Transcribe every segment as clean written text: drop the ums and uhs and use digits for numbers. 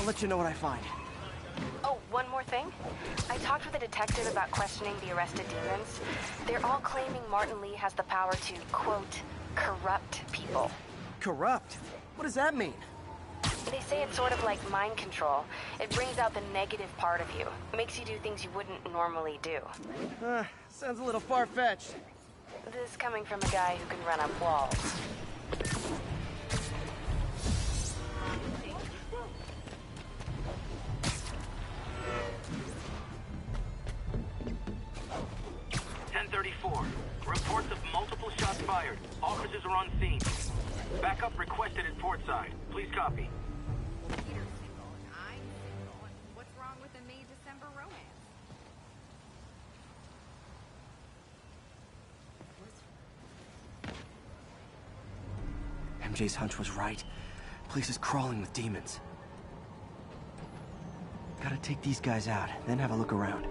I'll let you know what I find. Oh, one more thing. I talked with a detective about questioning the arrested demons. They're all claiming Martin Li has the power to, quote, corrupt people. Corrupt? What does that mean? They say it's sort of like mind control. It brings out the negative part of you. Makes you do things you wouldn't normally do. Sounds a little far-fetched. This coming from a guy who can run up walls. Reports of multiple shots fired. Officers are on scene. Backup requested at Portside. Please copy. Peter's single and I'm single, and what's wrong with a May-December romance? MJ's hunch was right. Place is crawling with demons. Gotta take these guys out, then have a look around.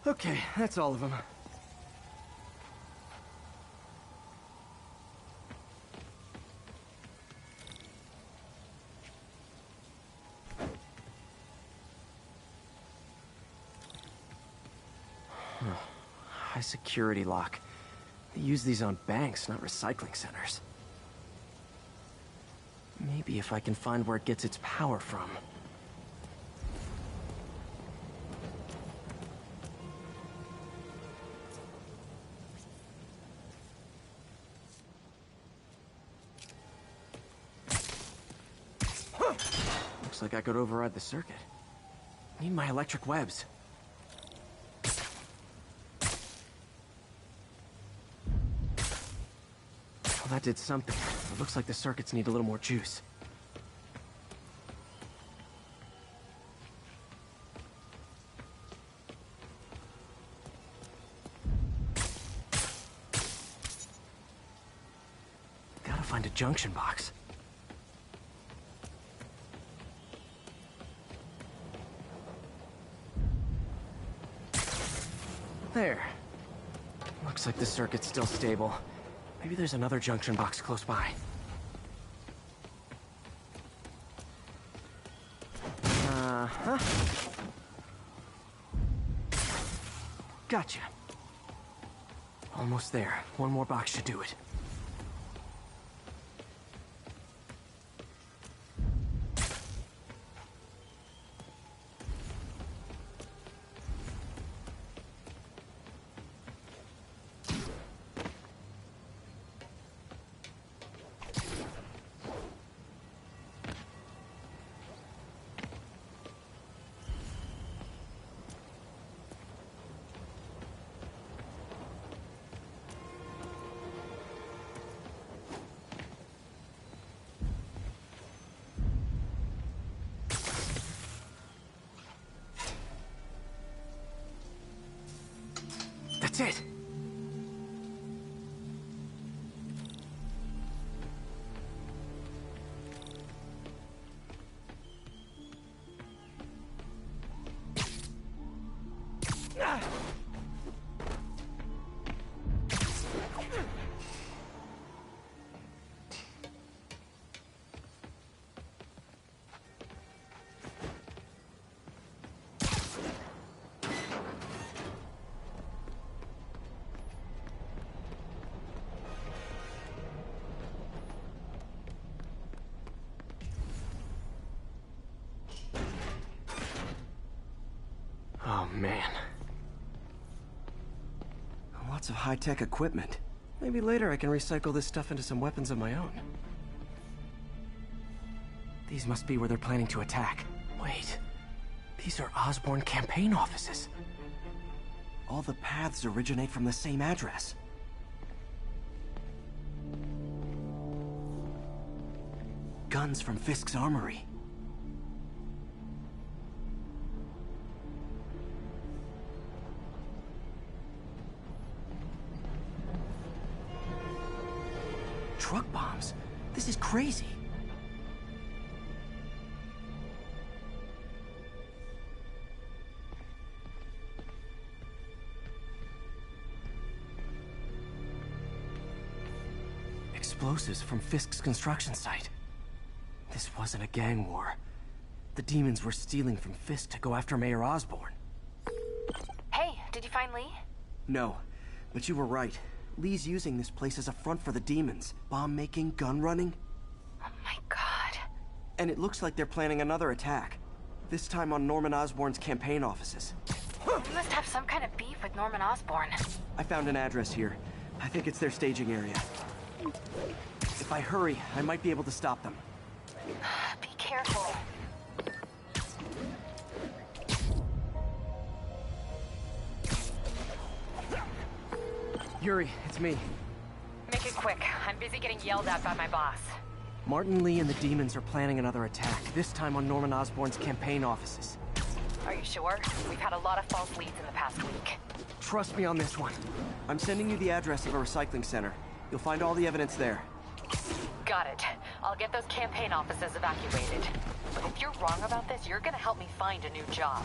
Okay, that's all of them. High security lock. They use these on banks, not recycling centers. Maybe if I can find where it gets its power from. Looks like I could override the circuit. Need my electric webs. Well, that did something. It looks like the circuits need a little more juice. Gotta find a junction box. There. Looks like the circuit's still stable. Maybe there's another junction box close by. Uh-huh. Gotcha. Almost there. One more box should do it. it! Oh, man. Lots of high-tech equipment. Maybe later I can recycle this stuff into some weapons of my own. These must be where they're planning to attack. Wait. These are Osborn campaign offices. All the paths originate from the same address. Guns from Fisk's armory. Truck bombs? This is crazy. Explosives from Fisk's construction site. This wasn't a gang war. The demons were stealing from Fisk to go after Mayor Osborn. Hey, did you find Lee? No, but you were right. Lee's using this place as a front for the demons. Bomb-making, gun-running. Oh my god. And it looks like they're planning another attack. This time on Norman Osborn's campaign offices. You must have some kind of beef with Norman Osborn. I found an address here. I think it's their staging area. If I hurry, I might be able to stop them. Be careful. Yuri, it's me. Make it quick. I'm busy getting yelled at by my boss. Martin Lee and the demons are planning another attack, this time on Norman Osborn's campaign offices. Are you sure? We've had a lot of false leads in the past week. Trust me on this one. I'm sending you the address of a recycling center. You'll find all the evidence there. Got it. I'll get those campaign offices evacuated. But if you're wrong about this, you're gonna help me find a new job.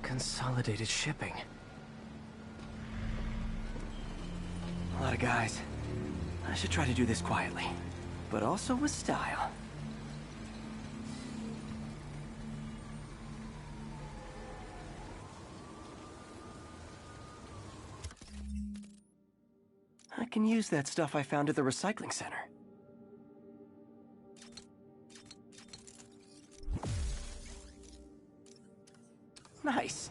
Consolidated shipping. A lot of guys. I should try to do this quietly, but also with style. I can use that stuff I found at the recycling center. Nice.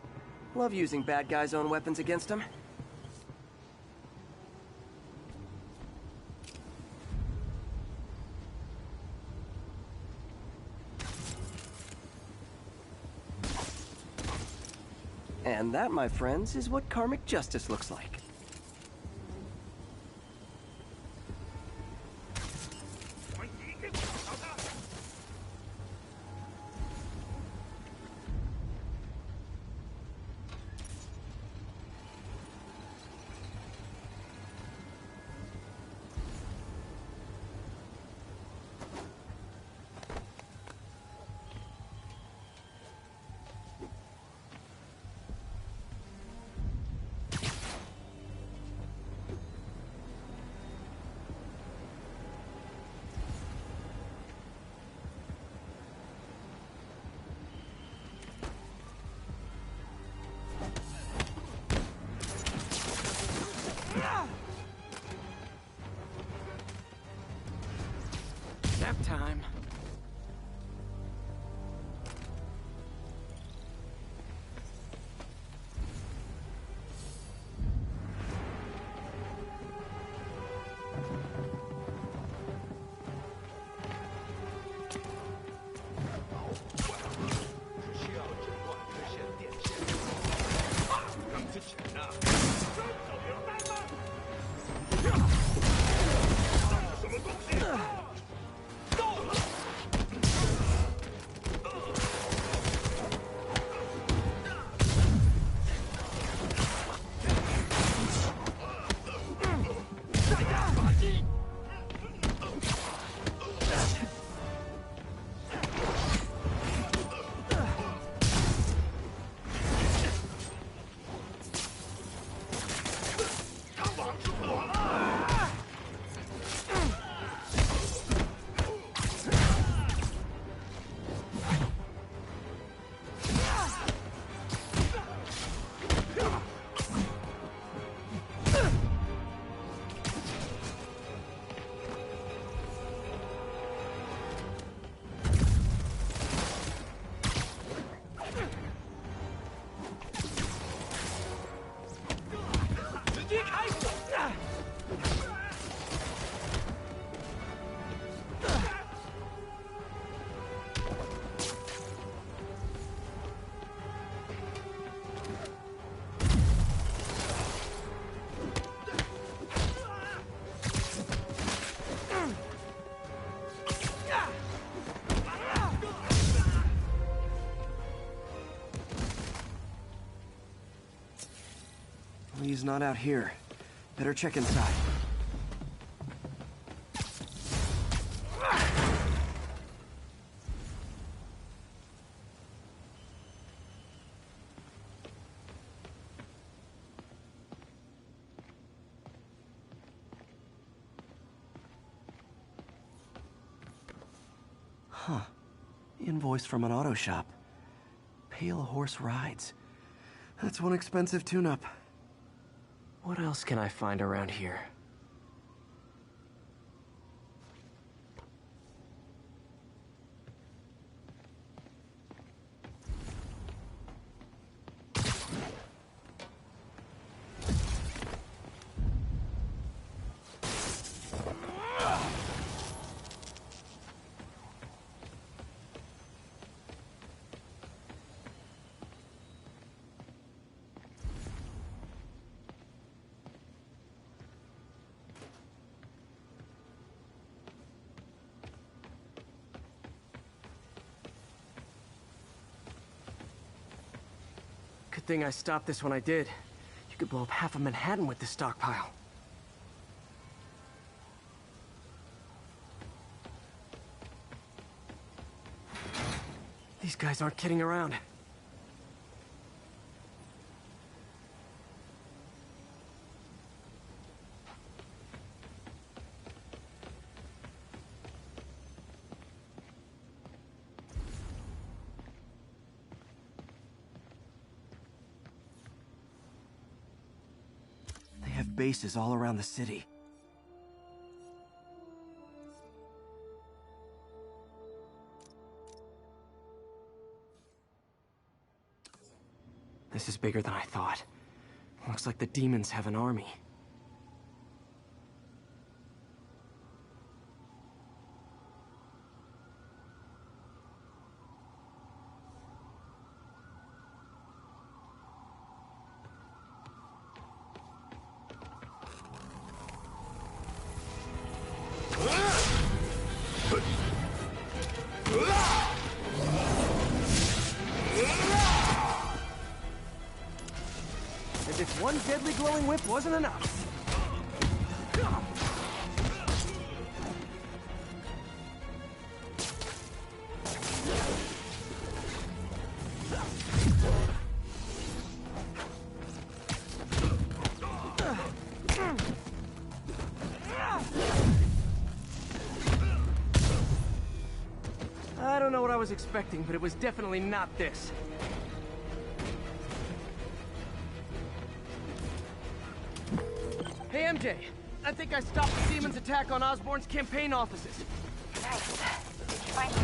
Love using bad guys' own weapons against them. And that, my friends, is what karmic justice looks like. Lee's not out here. Better check inside. Huh. Invoice from an auto shop. Pale Horse Rides. That's one expensive tune-up. What else can I find around here? Good thing I stopped this when I did. You could blow up half of Manhattan with this stockpile. These guys aren't kidding around. Bases all around the city. This is bigger than I thought. Looks like the demons have an army. As if one deadly glowing whip wasn't enough. I don't know what I was expecting, but it was definitely not this. Hey, MJ. I think I stopped the demon's attack on Osborn's campaign offices. Nice. Did you find me?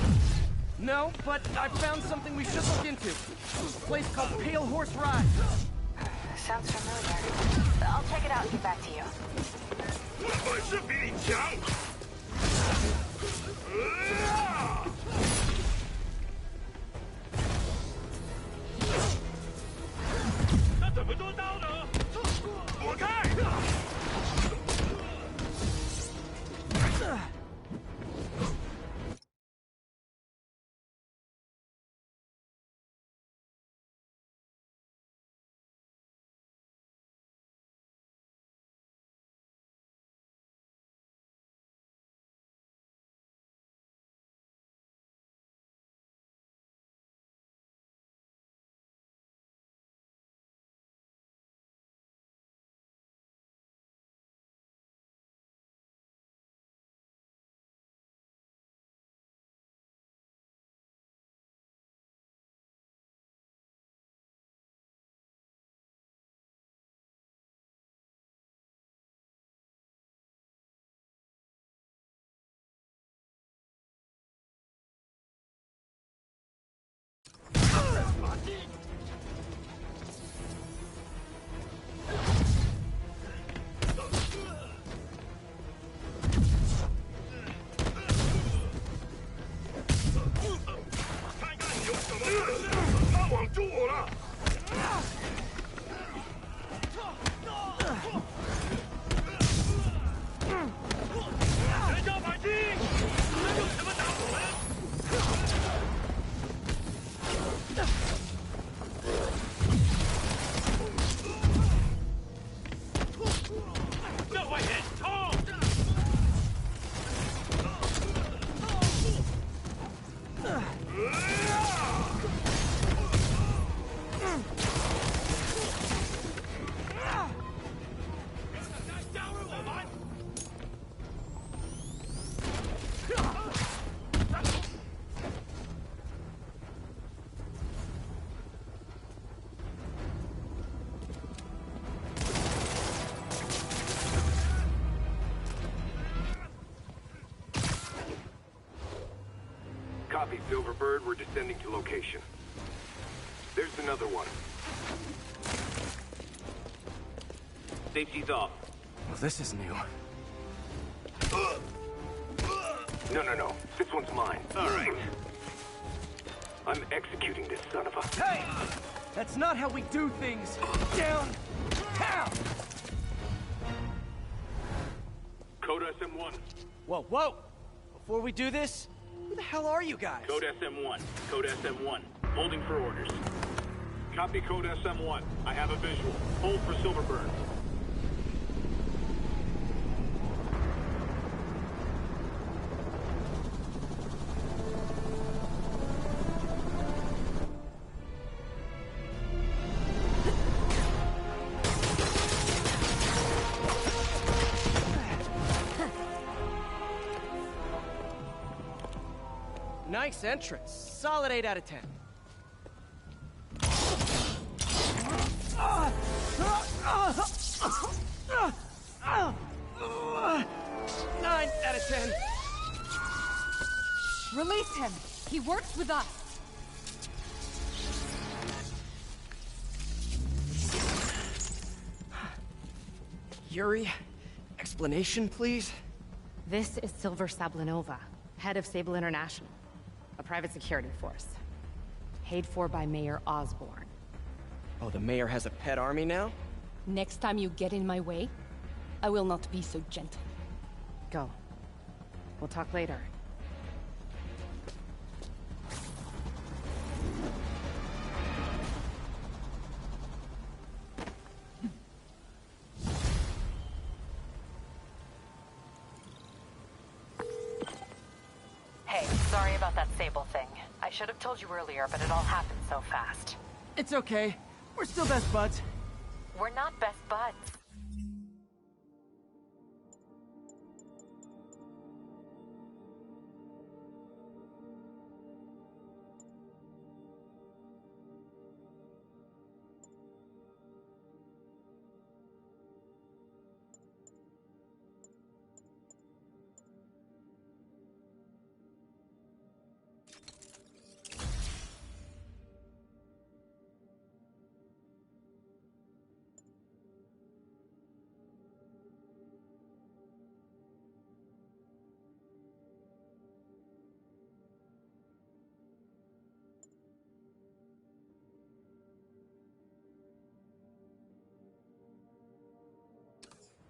No, but I found something we should look into. A place called Pale Horse Rides. Sounds familiar. I'll check it out and get back to you. 我本事比你强。那怎么做到的？躲开！ 看看你有什么本事！他网住我了！人家百姓，能用什么打我们？ Hey, Copy, Silverbird. We're descending to location. There's another one. Safety's off. Well, this is new. No. This one's mine. All right. I'm executing this son of a... Hey! That's not how we do things! Down! Down! Code SM-1. Whoa! Before we do this, who the hell are you guys? Code SM-1. Code SM-1. Holding for orders. Copy Code SM-1. I have a visual. Hold for Silverbird. Nice entrance. Solid 8 out of 10. 9 out of 10. Release him. He works with us. Yuri, explanation, please? This is Silver Sablinova, head of Sable International, a private security force. Paid for by Mayor Osborn. Oh, the mayor has a pet army now? Next time you get in my way, I will not be so gentle. Go. We'll talk later. Hey, sorry about that Sable thing. I should have told you earlier, but it all happened so fast. It's okay. We're still best buds. We're not best buds.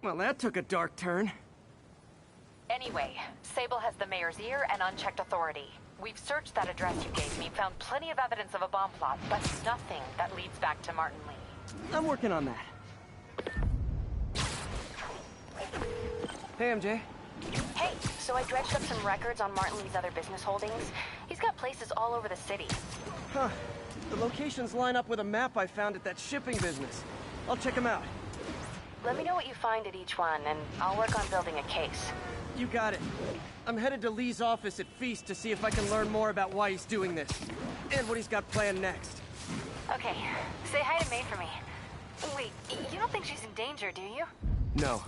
Well, that took a dark turn. Anyway, Sable has the mayor's ear and unchecked authority. We've searched that address you gave me, found plenty of evidence of a bomb plot, but nothing that leads back to Martin Lee. I'm working on that. Hey, MJ. Hey, so I dredged up some records on Martin Lee's other business holdings. He's got places all over the city. Huh. The locations line up with a map I found at that shipping business. I'll check them out. Let me know what you find at each one, and I'll work on building a case. You got it. I'm headed to Lee's office at Feast to see if I can learn more about why he's doing this. And what he's got planned next. Okay, say hi to May for me. Wait, you don't think she's in danger, do you? No.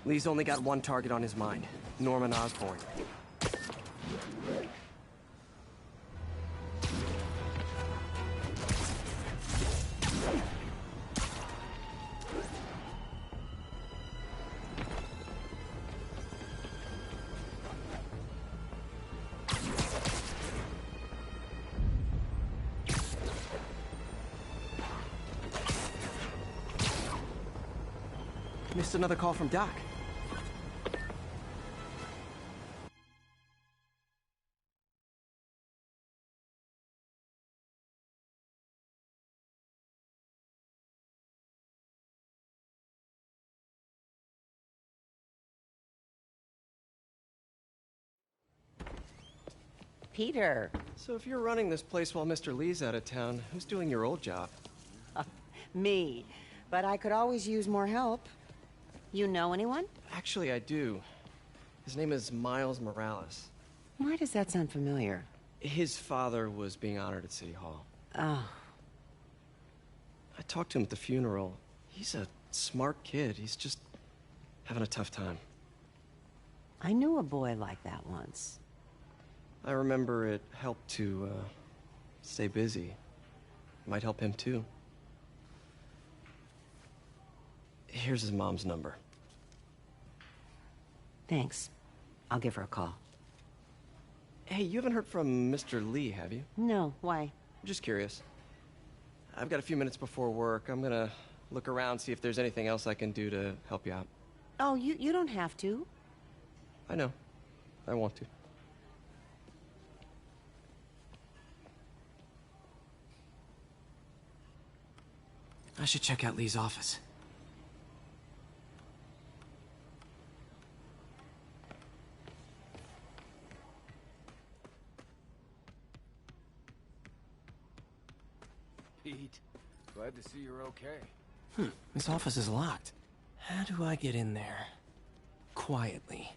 Lee's only got one target on his mind. Norman Osborn. Missed another call from Doc. Peter. So if you're running this place while Mr. Lee's out of town, who's doing your old job? Me. But I could always use more help. You know anyone? Actually, I do. His name is Miles Morales. Why does that sound familiar? His father was being honored at City Hall. Oh. I talked to him at the funeral. He's a smart kid. He's just having a tough time. I knew a boy like that once. I remember it helped to, stay busy. Might help him too. Here's his mom's number. Thanks. I'll give her a call. Hey, you haven't heard from Mr. Lee, have you? No, why? I'm just curious. I've got a few minutes before work. I'm gonna look around, see if there's anything else I can do to help you out. Oh, you don't have to. I know. I want to. I should check out Lee's office. Pete, glad to see you're okay. His office is locked. How do I get in there? Quietly.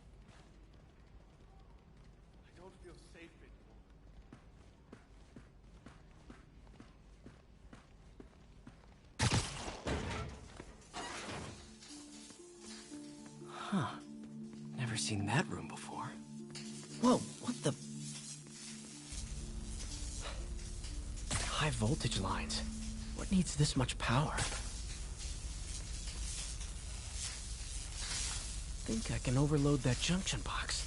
I don't feel safe anymore. Huh. Never seen that room before. Whoa, what the... High voltage lines. What needs this much power? Think I can overload that junction box.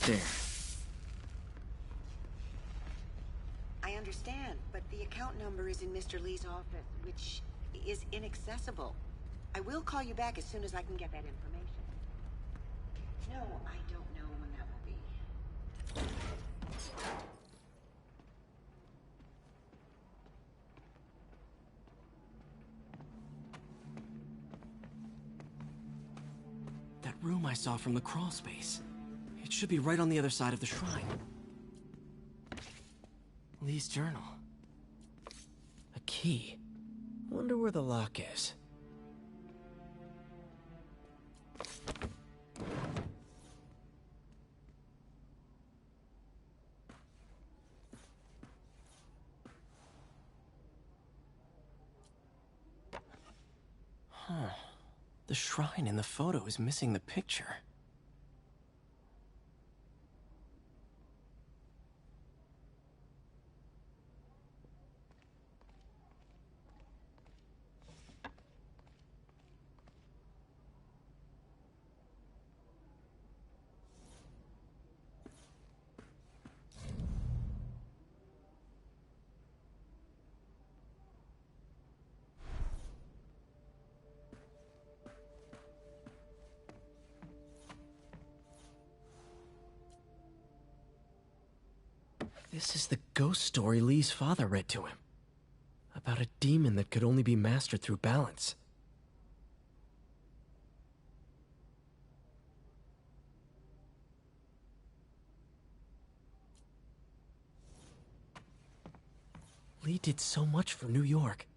There. I understand, but the account number is in Mr. Lee's office, which is inaccessible. I will call you back as soon as I can get that information. No, I don't know when that will be. That room I saw from the crawl space. It should be right on the other side of the shrine. Lee's journal. A key. Wonder where the lock is. Huh. The shrine in the photo is missing the picture. This is the ghost story Lee's father read to him. About a demon that could only be mastered through balance. Lee did so much for New York.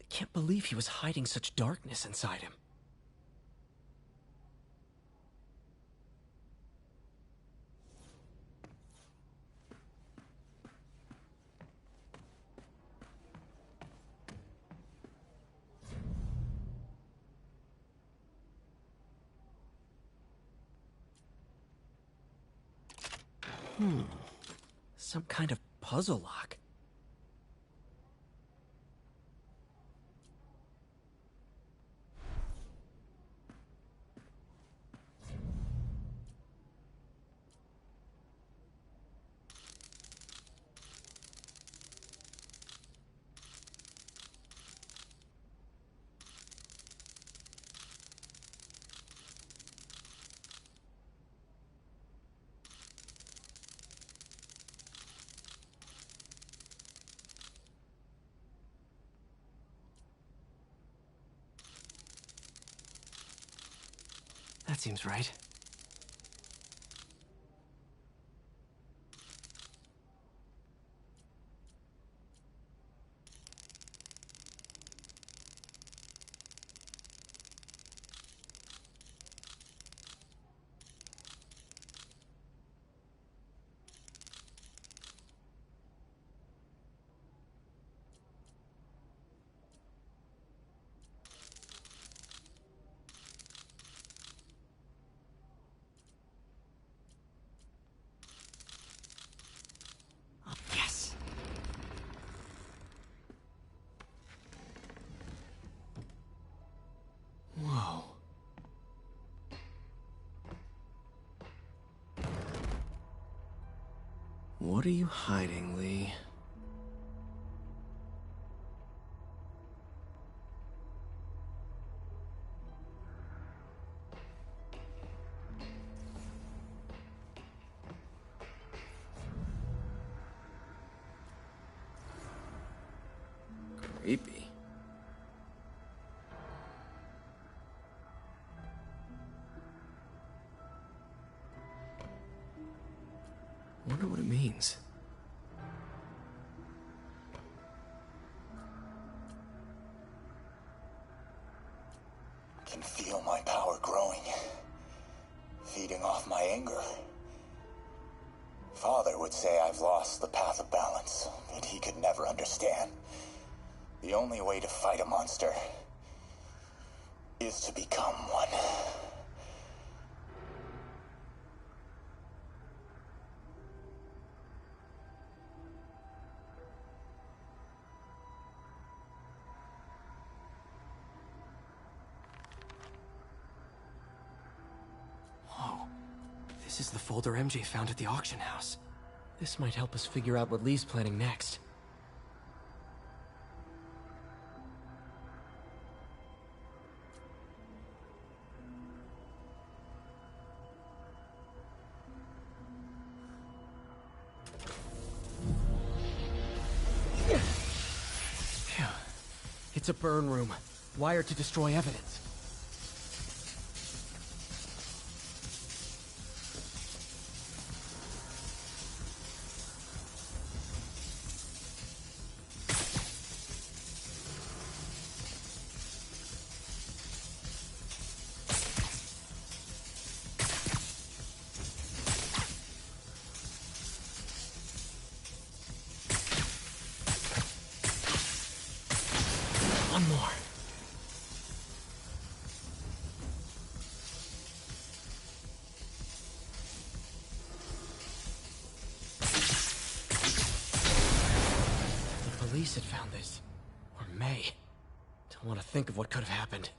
I can't believe he was hiding such darkness inside him. Some kind of puzzle lock. That seems right. Yes! Whoa. What are you hiding, Lee? Creepy. Wonder what it means. Can feel my power growing, feeding off my anger. Father would say I've lost the path of balance, but he could never understand. The only way to fight a monster is to become one. Whoa. This is the folder MJ found at the auction house. This might help us figure out what Lee's planning next. Phew. It's a burn room, wired to destroy evidence. One more. The police had found this. Or May. Don't want to think of what could have happened.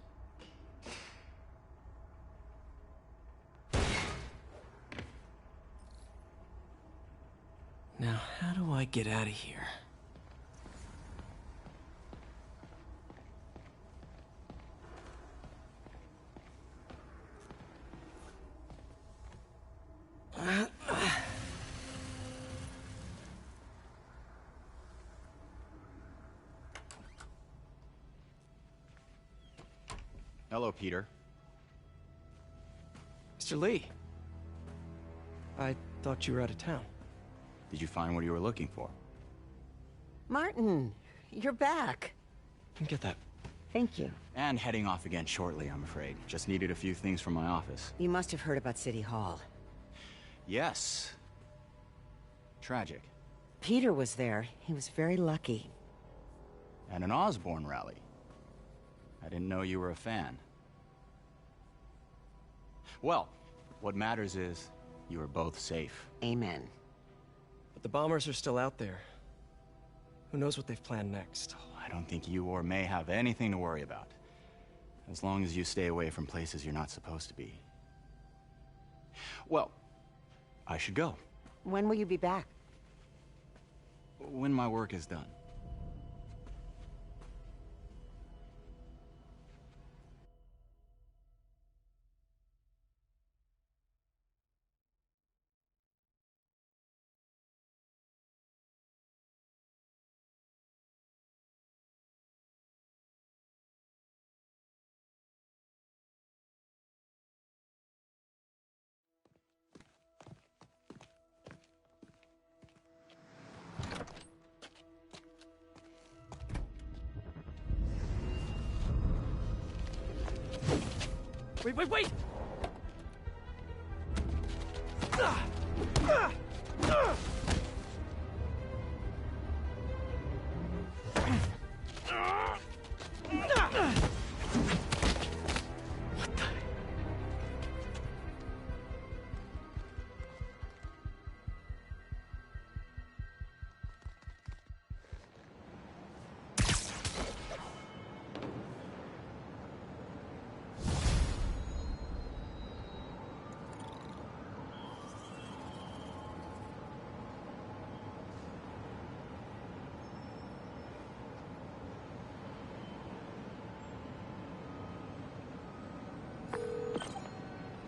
Now, how do I get out of here? Hello, Peter. Mr. Lee. I thought you were out of town. Did you find what you were looking for? Martin, you're back. Get that. Thank you. And heading off again shortly, I'm afraid. Just needed a few things from my office. You must have heard about City Hall. Yes. Tragic. Peter was there. He was very lucky. And an Osborn rally. I didn't know you were a fan. Well, what matters is you are both safe. Amen. The bombers are still out there. Who knows what they've planned next? I don't think you or May have anything to worry about. As long as you stay away from places you're not supposed to be. Well, I should go. When will you be back? When my work is done. Wait!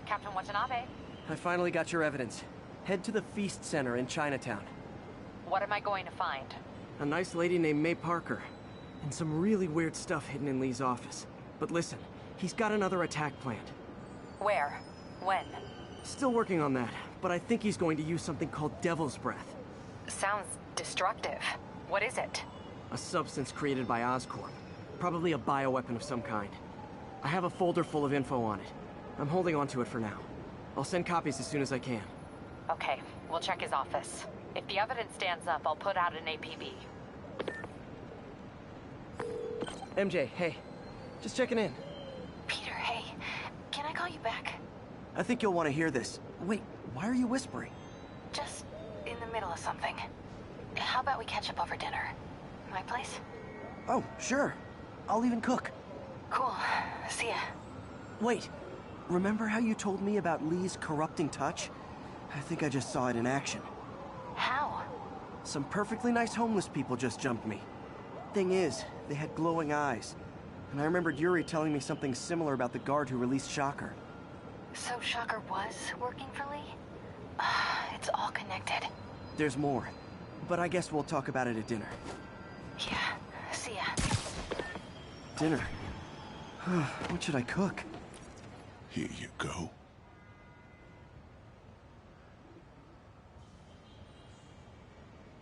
Captain Watanabe, I finally got your evidence. Head to the Feast Center in Chinatown. what am I going to find? A nice lady named May Parker. And some really weird stuff hidden in Lee's office. But listen, he's got another attack planned. Where? When? Still working on that, but I think he's going to use something called Devil's Breath. Sounds destructive. What is it? A substance created by Oscorp. Probably a bioweapon of some kind. I have a folder full of info on it. I'm holding on to it for now. I'll send copies as soon as I can. Okay, we'll check his office. If the evidence stands up, I'll put out an APB. MJ, hey. Just checking in. Peter, hey. Can I call you back? I think you'll want to hear this. Wait, why are you whispering? Just in the middle of something. How about we catch up over dinner? My place? Oh, sure. I'll even cook. Cool. See ya. Wait. Remember how you told me about Lee's corrupting touch? I think I just saw it in action. How? Some perfectly nice homeless people just jumped me. Thing is, they had glowing eyes. And I remembered Yuri telling me something similar about the guard who released Shocker. So Shocker was working for Lee? It's all connected. There's more. But I guess we'll talk about it at dinner. Yeah. See ya. Dinner? What should I cook? Here you go.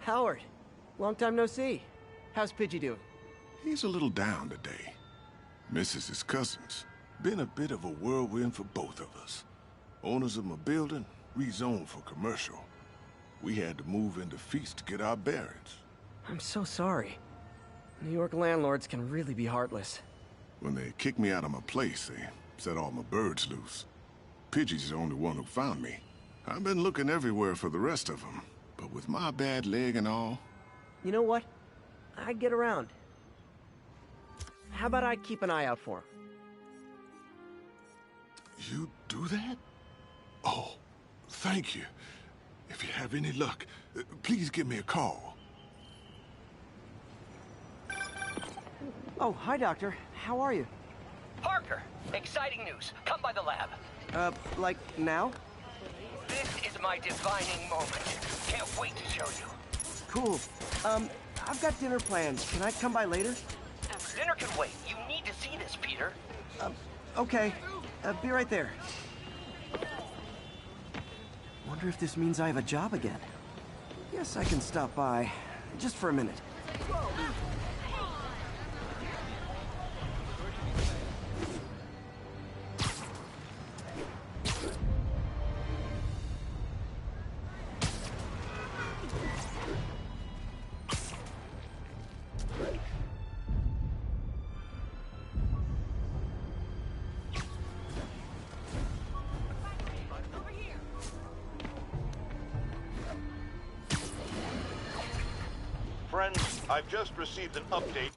Howard. Long time no see. How's Pidgey doing? He's a little down today. Misses his cousins. Been a bit of a whirlwind for both of us. Owners of my building rezoned for commercial. We had to move into Feast to get our bearings. I'm so sorry. New York landlords can really be heartless. When they kicked me out of my place, they set all my birds loose. Pidgey's the only one who found me. I've been looking everywhere for the rest of them, but with my bad leg and all... You know what? I'd get around. How about I keep an eye out for him? You do that? Oh, thank you. If you have any luck, please give me a call. Oh, hi, Doctor. How are you? Parker, exciting news. Come by the lab. Like now? This is my defining moment. Can't wait to show you. Cool. I've got dinner plans. Can I come by later? Dinner can wait. You need to see this, Peter. Okay. Be right there. Wonder if this means I have a job again. Guess I can stop by. Just for a minute. Friends, I've just received an update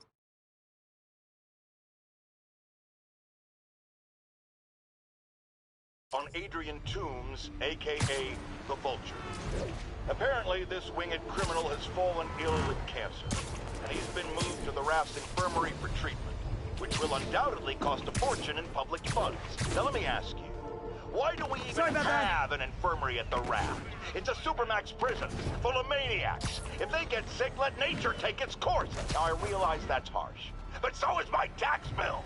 on Adrian Toombs, aka the Vulture. Apparently, this winged criminal has fallen ill with cancer, and he's been moved to the Raft's infirmary for treatment, which will undoubtedly cost a fortune in public funds. Now let me ask you, why do we even have an infirmary at the Raft? It's a supermax prison, full of maniacs. If they get sick, let nature take its course. Now I realize that's harsh, but so is my tax bill.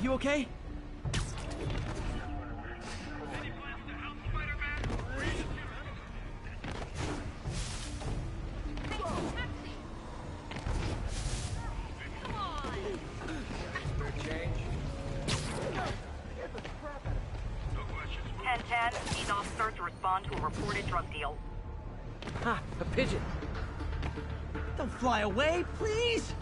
You okay? Need officers to respond to a reported drug deal. Ha! A pigeon! Don't fly away, please!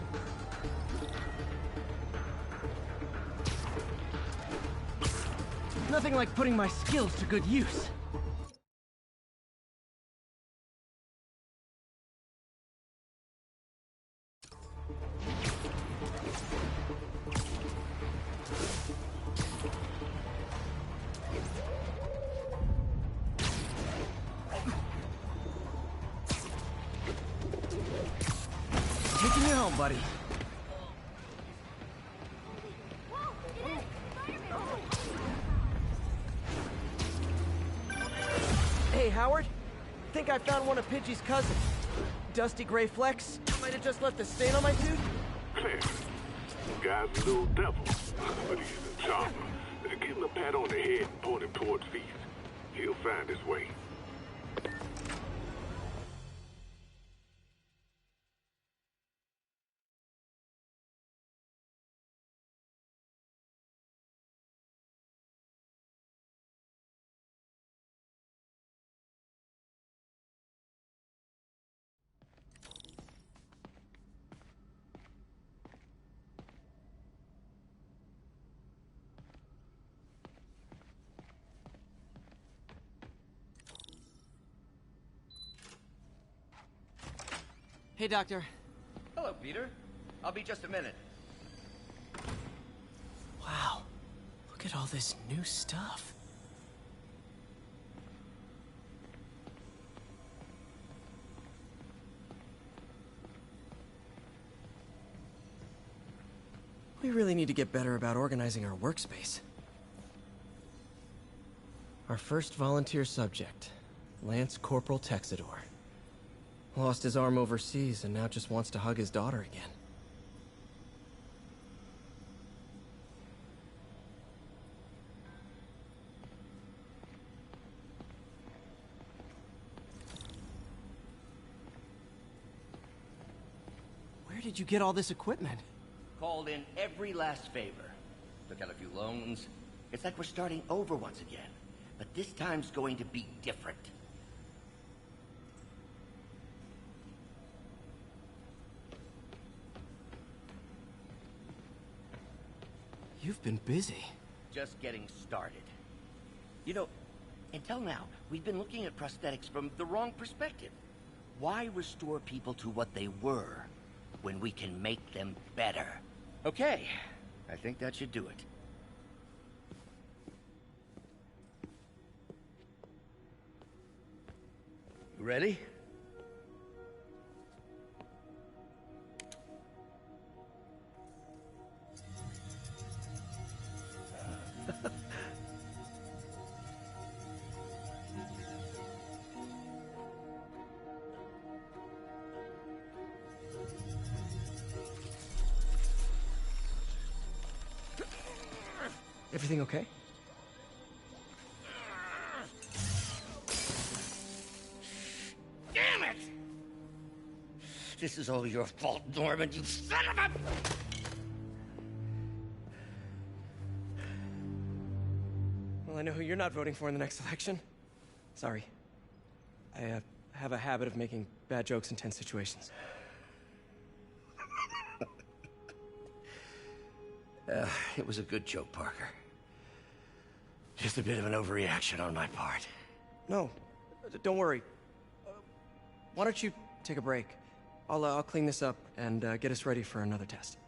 Nothing like putting my skills to good use. Taking you home, buddy. Hey, Howard. Think I found one of Pidgey's cousins. Dusty gray flecks. Might have just left a stain on my suit. Clear. Guy's a little devil, but he's a charmer. Give him a pat on the head and point him towards Feast. He'll find his way. Hey, Doctor. Hello, Peter. I'll be just a minute. Wow. Look at all this new stuff. We really need to get better about organizing our workspace. Our first volunteer subject, Lance Corporal Texidor. Lost his arm overseas and now just wants to hug his daughter again. Where did you get all this equipment? Called in every last favor. Took out a few loans. It's like we're starting over once again. But this time's going to be different. You've been busy. Just getting started. You know, until now, we've been looking at prosthetics from the wrong perspective. Why restore people to what they were when we can make them better? Okay, I think that should do it. You ready? Everything okay? Damn it! This is all your fault, Norman, you son of a... Well, I know who you're not voting for in the next election. Sorry. I have a habit of making bad jokes in tense situations. It was a good joke, Parker. Just a bit of an overreaction on my part. No, don't worry. Why don't you take a break? I'll clean this up and get us ready for another test.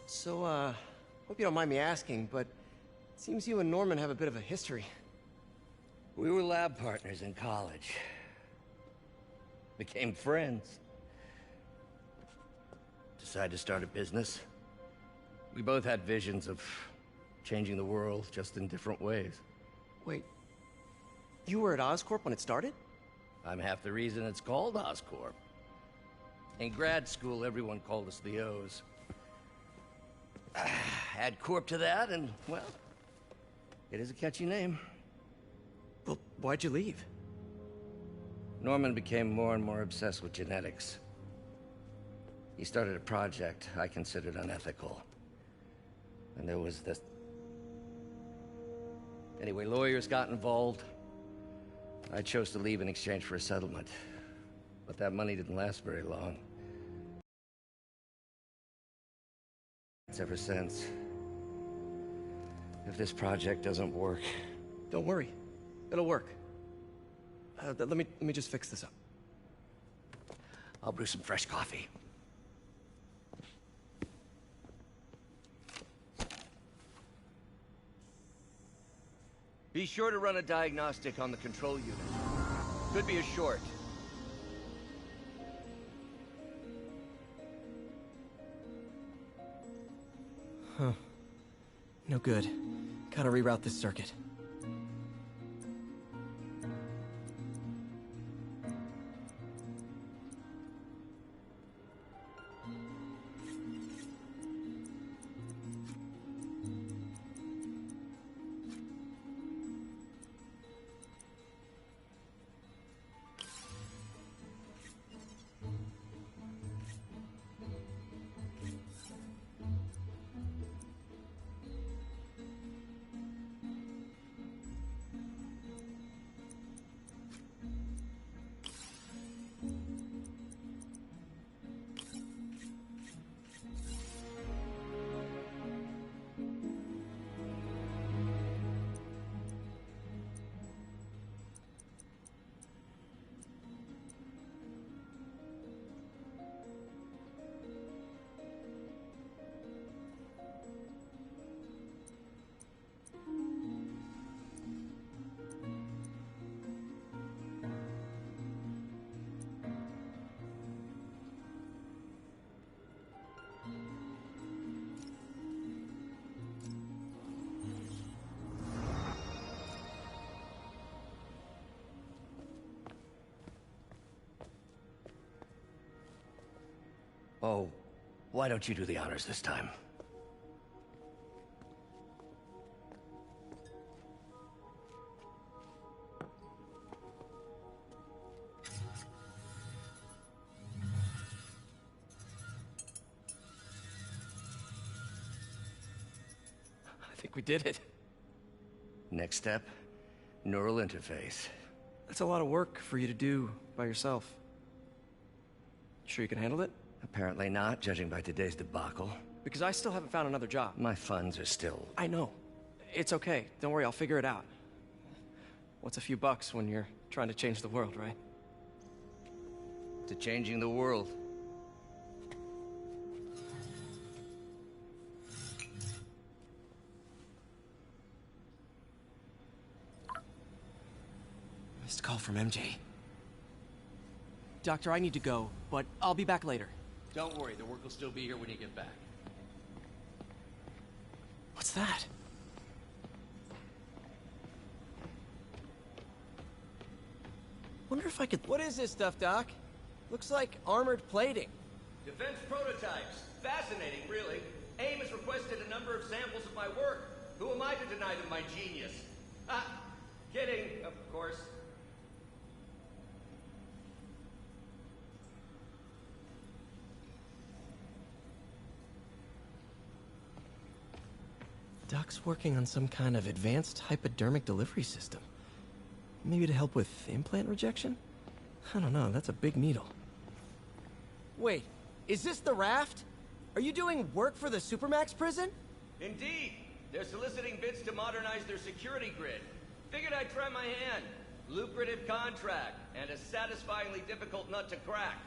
So, hope you don't mind me asking, but it seems you and Norman have a bit of a history. We were lab partners in college. Became friends. Decided to start a business. We both had visions of changing the world, just in different ways. Wait, you were at Oscorp when it started? I'm half the reason it's called Oscorp. In grad school, everyone called us the O's. Add Corp to that, and, well, it is a catchy name. Well, why'd you leave? Norman became more and more obsessed with genetics. He started a project I considered unethical. And there was this... Anyway, lawyers got involved. I chose to leave in exchange for a settlement. But that money didn't last very long. It's ever since. If this project doesn't work... Don't worry. It'll work. Let me just fix this up. I'll brew some fresh coffee. Be sure to run a diagnostic on the control unit. Could be a short. Huh. No good. Gotta reroute this circuit. Oh, why don't you do the honors this time? I think we did it. Next step, neural interface. That's a lot of work for you to do by yourself. Sure you can handle it? Apparently not, judging by today's debacle. Because I still haven't found another job. My funds are still... I know. It's okay. Don't worry, I'll figure it out. What's a few bucks when you're trying to change the world, right? To changing the world. Missed call from MJ. Doctor, I need to go, but I'll be back later. Don't worry, the work will still be here when you get back. What's that? Wonder if I could... What is this stuff, Doc? Looks like armored plating. Defense prototypes. Fascinating, really. AIM has requested a number of samples of my work. Who am I to deny them my genius? Ah, kidding, of course. Doc's working on some kind of advanced hypodermic delivery system. Maybe to help with implant rejection? I don't know, that's a big needle. Wait, is this the raft? Are you doing work for the Supermax prison? Indeed. They're soliciting bids to modernize their security grid. Figured I'd try my hand. Lucrative contract, and a satisfyingly difficult nut to crack.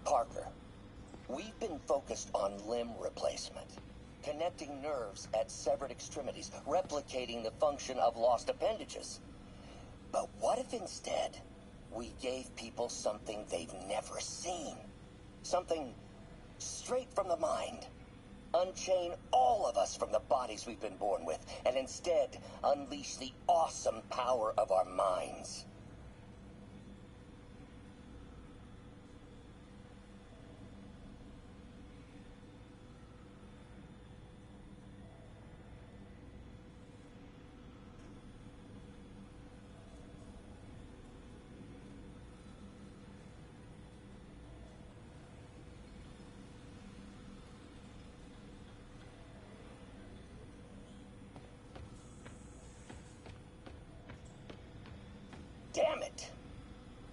Parker, we've been focused on limb replacement, connecting nerves at severed extremities, replicating the function of lost appendages. But what if instead we gave people something they've never seen? Something straight from the mind. Unchain all of us from the bodies we've been born with, and instead unleash the awesome power of our minds. Damn it!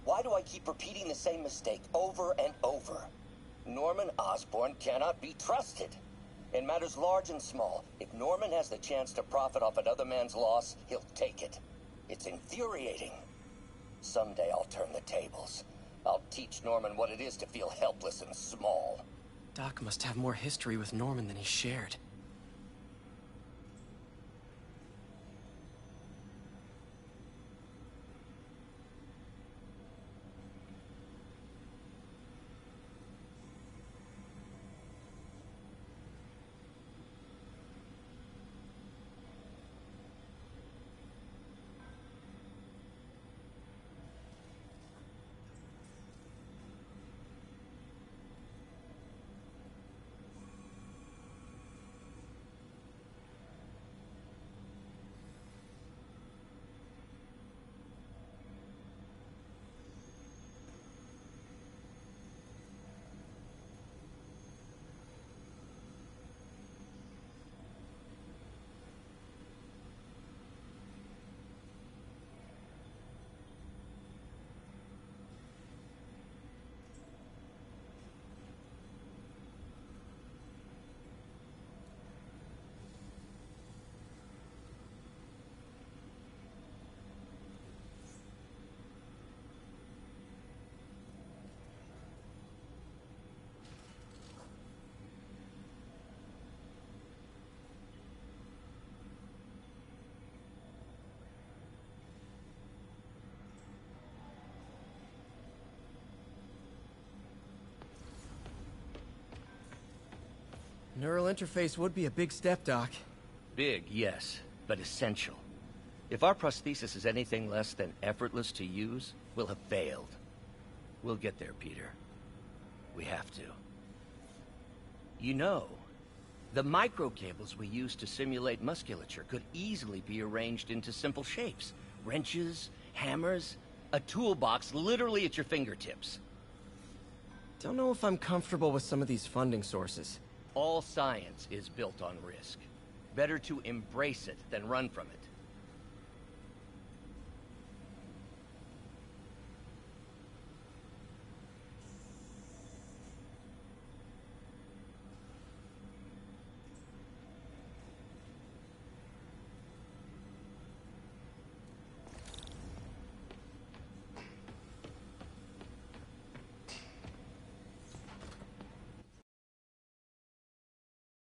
Why do I keep repeating the same mistake over and over? Norman Osborn cannot be trusted. In matters large and small, if Norman has the chance to profit off another man's loss, he'll take it. It's infuriating. Someday I'll turn the tables. I'll teach Norman what it is to feel helpless and small. Doc must have more history with Norman than he shared. Neural interface would be a big step, Doc. Big, yes, but essential. If our prosthesis is anything less than effortless to use, we'll have failed. We'll get there, Peter. We have to. You know, the microcables we use to simulate musculature could easily be arranged into simple shapes. Wrenches, hammers, a toolbox literally at your fingertips. Don't know if I'm comfortable with some of these funding sources. All science is built on risk. Better to embrace it than run from it.